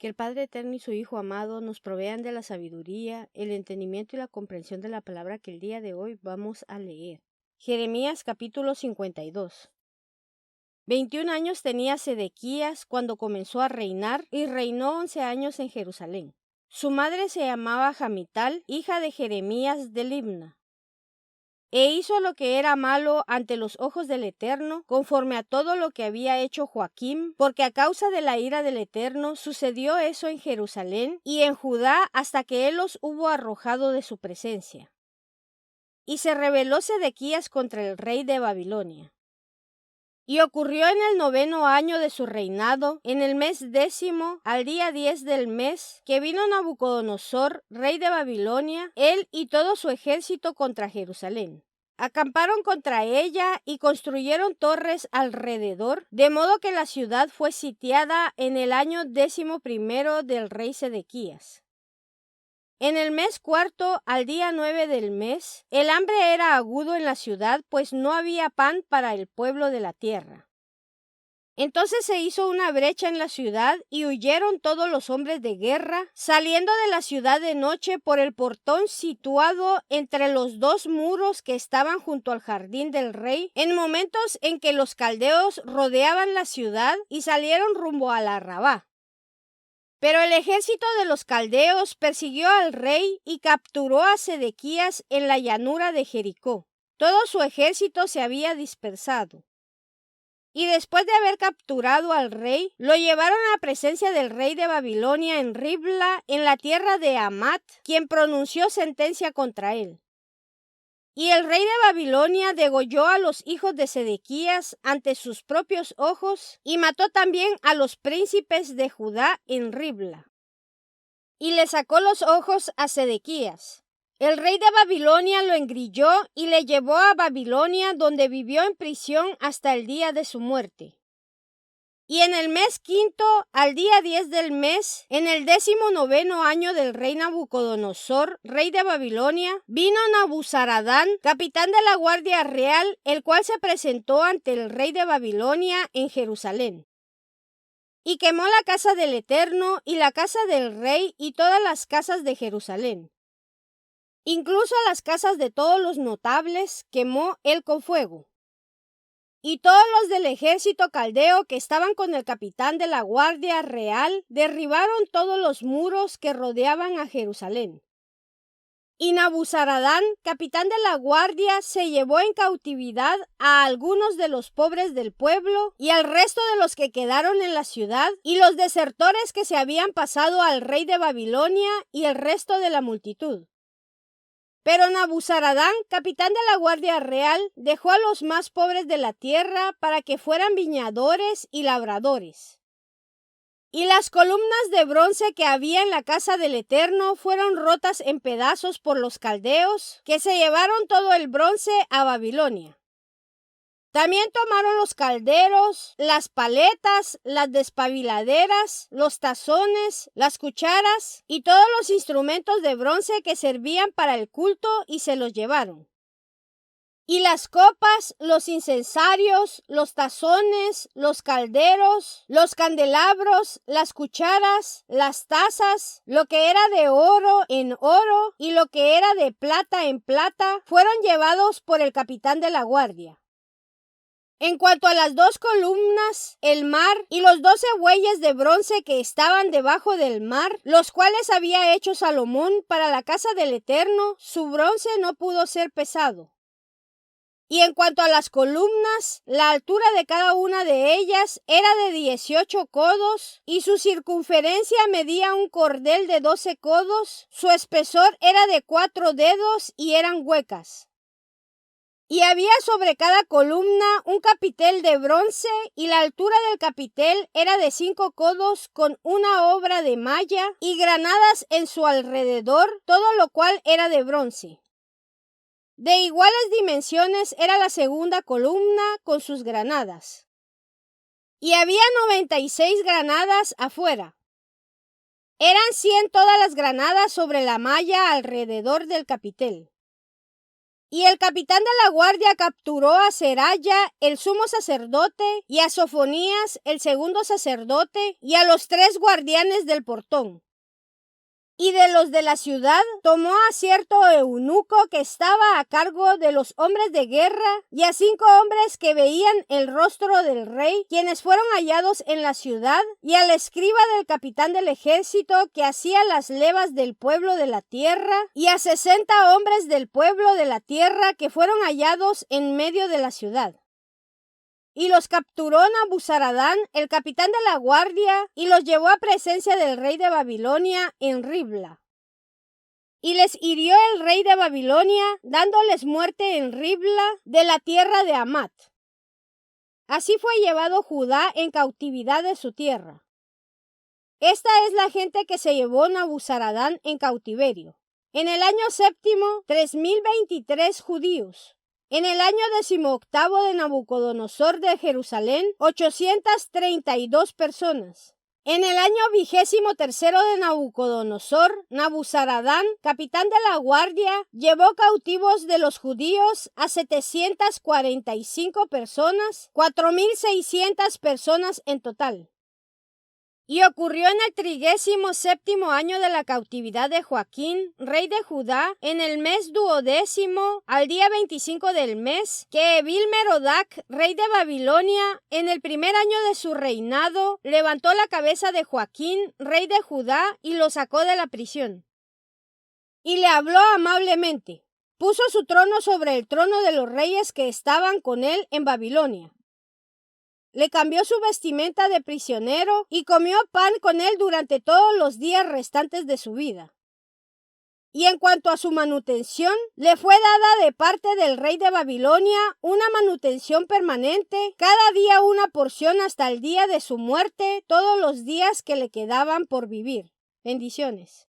Que el Padre Eterno y su Hijo amado nos provean de la sabiduría, el entendimiento y la comprensión de la palabra que el día de hoy vamos a leer. Jeremías capítulo 52. 21 años tenía Sedequías cuando comenzó a reinar y reinó 11 años en Jerusalén. Su madre se llamaba Jamital, hija de Jeremías de Libna. E hizo lo que era malo ante los ojos del Eterno, conforme a todo lo que había hecho Joaquim, porque a causa de la ira del Eterno sucedió eso en Jerusalén y en Judá hasta que él los hubo arrojado de su presencia. Y se rebeló Sedequías contra el rey de Babilonia. Y ocurrió en el 9º año de su reinado, en el mes 10º, al día 10 del mes, que vino Nabucodonosor, rey de Babilonia, él y todo su ejército contra Jerusalén. Acamparon contra ella y construyeron torres alrededor, de modo que la ciudad fue sitiada en el año 11º del rey Sedequías. En el mes 4, al día 9 del mes, el hambre era agudo en la ciudad, pues no había pan para el pueblo de la tierra. Entonces se hizo una brecha en la ciudad y huyeron todos los hombres de guerra, saliendo de la ciudad de noche por el portón situado entre los dos muros que estaban junto al jardín del rey, en momentos en que los caldeos rodeaban la ciudad y salieron rumbo a la Rabá. Pero el ejército de los caldeos persiguió al rey y capturó a Sedequías en la llanura de Jericó. Todo su ejército se había dispersado. Y después de haber capturado al rey, lo llevaron a presencia del rey de Babilonia en Ribla, en la tierra de Hamat, quien pronunció sentencia contra él. Y el rey de Babilonia degolló a los hijos de Sedequías ante sus propios ojos y mató también a los príncipes de Judá en Ribla. Y le sacó los ojos a Sedequías. El rey de Babilonia lo engrilló y le llevó a Babilonia, donde vivió en prisión hasta el día de su muerte. Y en el mes 5, al día 10 del mes, en el 19º año del rey Nabucodonosor, rey de Babilonia, vino Nabuzaradán, capitán de la guardia real, el cual se presentó ante el rey de Babilonia en Jerusalén. Y quemó la casa del Eterno y la casa del rey y todas las casas de Jerusalén. Incluso las casas de todos los notables quemó él con fuego. Y todos los del ejército caldeo que estaban con el capitán de la guardia real derribaron todos los muros que rodeaban a Jerusalén. Y Nabuzaradán, capitán de la guardia, se llevó en cautividad a algunos de los pobres del pueblo y al resto de los que quedaron en la ciudad y los desertores que se habían pasado al rey de Babilonia y el resto de la multitud. Pero Nabuzaradán, capitán de la guardia real, dejó a los más pobres de la tierra para que fueran viñadores y labradores. Y las columnas de bronce que había en la casa del Eterno fueron rotas en pedazos por los caldeos, que se llevaron todo el bronce a Babilonia. También tomaron los calderos, las paletas, las despabiladeras, los tazones, las cucharas y todos los instrumentos de bronce que servían para el culto y se los llevaron. Y las copas, los incensarios, los tazones, los calderos, los candelabros, las cucharas, las tazas, lo que era de oro en oro y lo que era de plata en plata, fueron llevados por el capitán de la guardia. En cuanto a las 2 columnas, el mar y los 12 bueyes de bronce que estaban debajo del mar, los cuales había hecho Salomón para la casa del Eterno, su bronce no pudo ser pesado. Y en cuanto a las columnas, la altura de cada una de ellas era de 18 codos, y su circunferencia medía un cordel de 12 codos, su espesor era de 4 dedos y eran huecas. Y había sobre cada columna un capitel de bronce, y la altura del capitel era de 5 codos con una obra de malla y granadas en su alrededor, todo lo cual era de bronce. De iguales dimensiones era la segunda columna con sus granadas. Y había 96 granadas afuera. Eran 100 todas las granadas sobre la malla alrededor del capitel. Y el capitán de la guardia capturó a Seraya, el sumo sacerdote, y a Sofonías, el segundo sacerdote, y a los 3 guardianes del portón. Y de los de la ciudad tomó a cierto eunuco que estaba a cargo de los hombres de guerra y a 5 hombres que veían el rostro del rey, quienes fueron hallados en la ciudad, y al escriba del capitán del ejército que hacía las levas del pueblo de la tierra, y a 60 hombres del pueblo de la tierra que fueron hallados en medio de la ciudad. Y los capturó Nabuzaradán, el capitán de la guardia, y los llevó a presencia del rey de Babilonia en Ribla. Y les hirió el rey de Babilonia, dándoles muerte en Ribla de la tierra de Amat. Así fue llevado Judá en cautividad de su tierra. Esta es la gente que se llevó Nabuzaradán en cautiverio. En el año 7, 3023 judíos. En el año 18 de Nabucodonosor de Jerusalén, 832 personas. En el año 23 de Nabucodonosor, Nabuzaradán, capitán de la guardia, llevó cautivos de los judíos a 745 personas, 4600 personas en total. Y ocurrió en el 37º año de la cautividad de Joaquín, rey de Judá, en el mes 12º, al día 25 del mes, que Evil-Merodach, rey de Babilonia, en el primer año de su reinado, levantó la cabeza de Joaquín, rey de Judá, y lo sacó de la prisión. Y le habló amablemente. Puso su trono sobre el trono de los reyes que estaban con él en Babilonia. Le cambió su vestimenta de prisionero y comió pan con él durante todos los días restantes de su vida. Y en cuanto a su manutención, le fue dada de parte del rey de Babilonia una manutención permanente, cada día una porción hasta el día de su muerte, todos los días que le quedaban por vivir. Bendiciones.